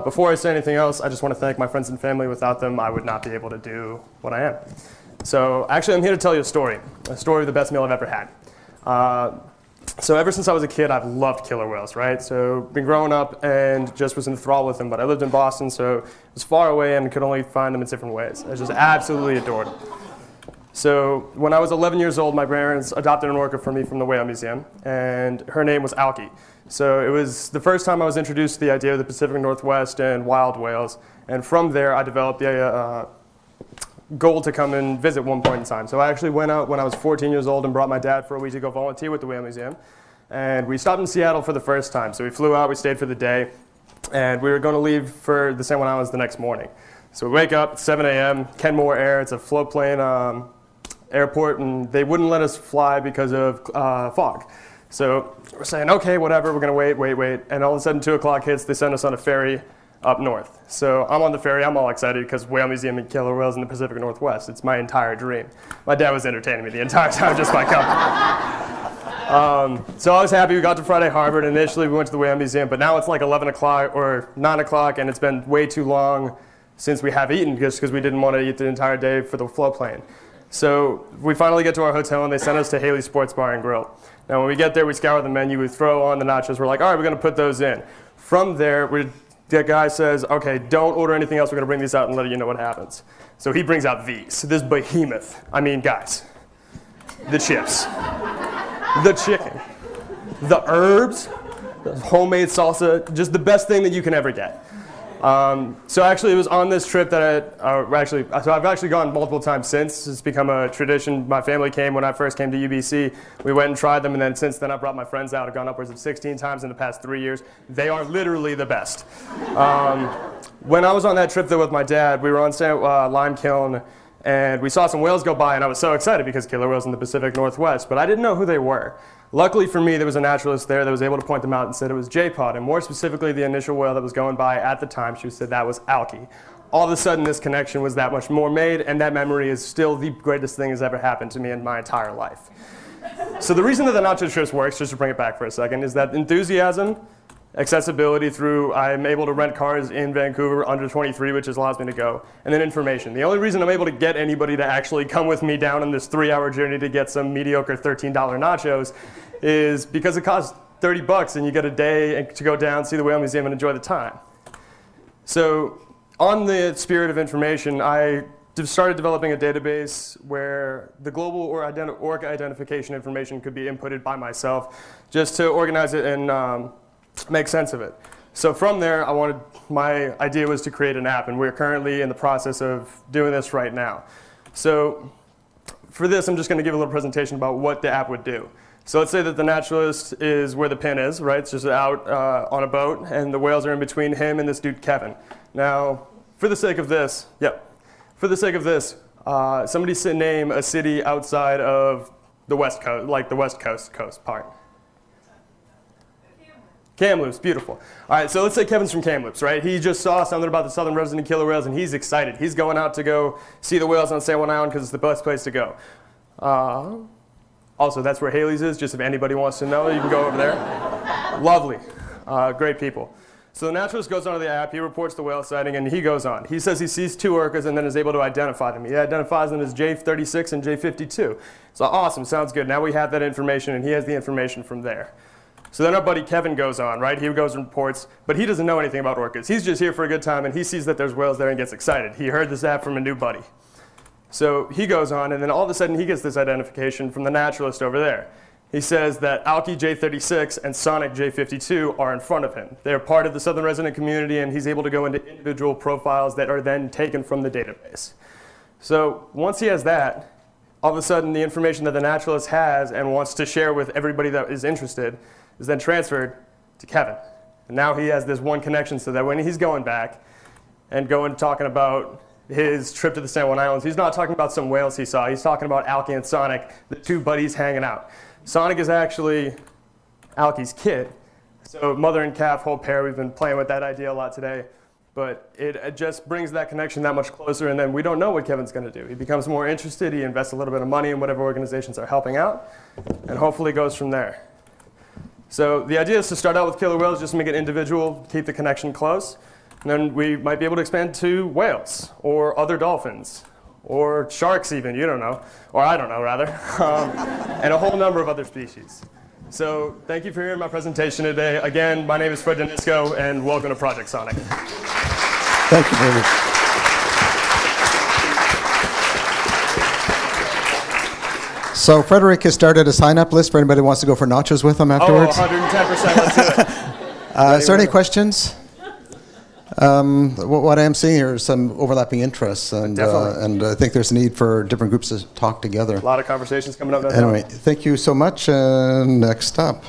Before I say anything else, I just want to thank my friends and family. Without them, I would not be able to do what I am. So actually, I'm here to tell you a story of the best meal I've ever had. So ever since I was a kid, I've loved killer whales, right? So been growing up and just was enthralled with them, but I lived in Boston, so it was far away and could only find them in different ways. I just absolutely adored them. So when I was 11 years old, my parents adopted an orca for me from the Whale Museum, and her name was Alki. So it was the first time I was introduced to the idea of the Pacific Northwest and wild whales, and from there I developed the goal to come and visit one point in time. So I actually went out when I was 14 years old and brought my dad for a week to go volunteer with the Whale Museum, and we stopped in Seattle for the first time. So we flew out, we stayed for the day, and we were going to leave for the San Juan Islands the next morning. So we wake up at 7 a.m., Kenmore Air, it's a floatplane airport, and they wouldn't let us fly because of fog. So we're saying, okay, whatever, we're gonna wait, and all of a sudden 2 o'clock hits, they send us on a ferry up north. So I'm on the ferry, I'm all excited because Whale Museum and killer whales in the Pacific Northwest, it's my entire dream. My dad was entertaining me the entire time just by coming. So I was happy, we got to Friday Harbor, and initially we went to the Whale Museum, but now it's like 11 o'clock or 9 o'clock, and it's been way too long since we have eaten, just because we didn't want to eat the entire day for the floatplane. So we finally get to our hotel, and they send us to Haley's Sports Bar and Grill. Now when we get there, we scour the menu, we throw on the nachos, we're like, all right, we're going to put those in. From there, the guy says, okay, don't order anything else, we're going to bring these out and let you know what happens. So he brings out these, this behemoth. I mean, guys, the chips, the chicken, the herbs, the homemade salsa, just the best thing that you can ever get. So actually, it was on this trip that I've actually gone multiple times since. It's become a tradition. My family came when I first came to UBC. We went and tried them, and then since then I brought my friends out. I've gone upwards of 16 times in the past 3 years. They are literally the best. When I was on that trip though with my dad, we were on Lime Kiln, and we saw some whales go by, and I was so excited because killer whales in the Pacific Northwest, but I didn't know who they were. Luckily for me, there was a naturalist there that was able to point them out and said it was J-Pod, and more specifically the initial whale that was going by at the time, she said that was Alki. All of a sudden, this connection was that much more made, and that memory is still the greatest thing that's ever happened to me in my entire life. So the reason that the nacho trips works, just to bring it back for a second, is that enthusiasm, accessibility through I'm able to rent cars in Vancouver under 23, which allows me to go, and then information. The only reason I'm able to get anybody to actually come with me down on this 3-hour journey to get some mediocre $13 nachos is because it costs $30 and you get a day to go down, see the Whale Museum, and enjoy the time. So on the spirit of information, I started developing a database where the global orca identification information could be inputted by myself just to organize it and make sense of it. So from there, my idea was to create an app, and we're currently in the process of doing this right now. So for this, I'm just going to give a little presentation about what the app would do. So let's say that the naturalist is where the pin is, right? It's just out on a boat, and the whales are in between him and this dude, Kevin. Now, for the sake of this, somebody name a city outside of the West Coast, like the West Coast part. Kamloops, beautiful. All right, so let's say Kevin's from Kamloops, right? He just saw something about the southern resident killer whales, and he's excited. He's going out to go see the whales on San Juan Island because it's the best place to go. Also, that's where Haley's is, just if anybody wants to know, you can go over there. Lovely, great people. So the naturalist goes onto the app, he reports the whale sighting, and he goes on. He says he sees 2 orcas and then is able to identify them. He identifies them as J36 and J52. So awesome, sounds good. Now we have that information, and he has the information from there. So then our buddy Kevin goes on, right? He goes and reports, but he doesn't know anything about orcas. He's just here for a good time, and he sees that there's whales there and gets excited. He heard this app from a new buddy. So he goes on, and then all of a sudden he gets this identification from the naturalist over there. He says that Alki J36 and Sonic J52 are in front of him. They're part of the southern resident community, and he's able to go into individual profiles that are then taken from the database. So once he has that, all of a sudden the information that the naturalist has and wants to share with everybody that is interested is then transferred to Kevin. And now he has this one connection so that when he's going back and talking about his trip to the San Juan Islands, he's not talking about some whales he saw. He's talking about Alki and Sonic, the 2 buddies hanging out. Sonic is actually Alki's kid. So mother and calf, whole pair, we've been playing with that idea a lot today. But it just brings that connection that much closer, and then we don't know what Kevin's going to do. He becomes more interested, he invests a little bit of money in whatever organizations are helping out, and hopefully goes from there. So the idea is to start out with killer whales, just make it individual, keep the connection close. And then we might be able to expand to whales or other dolphins or sharks even, you don't know, or I don't know rather, and a whole number of other species. So thank you for hearing my presentation today. Again, my name is Fred DeNisco, and welcome to Project Sonic. Thank you very much. So Frederick has started a sign-up list for anybody who wants to go for nachos with him afterwards. Oh, 110%, let's do it. Is there any questions? What I am seeing here is some overlapping interests, and I think there's a need for different groups to talk together. A lot of conversations coming up. Anyway, thank you so much. Next up.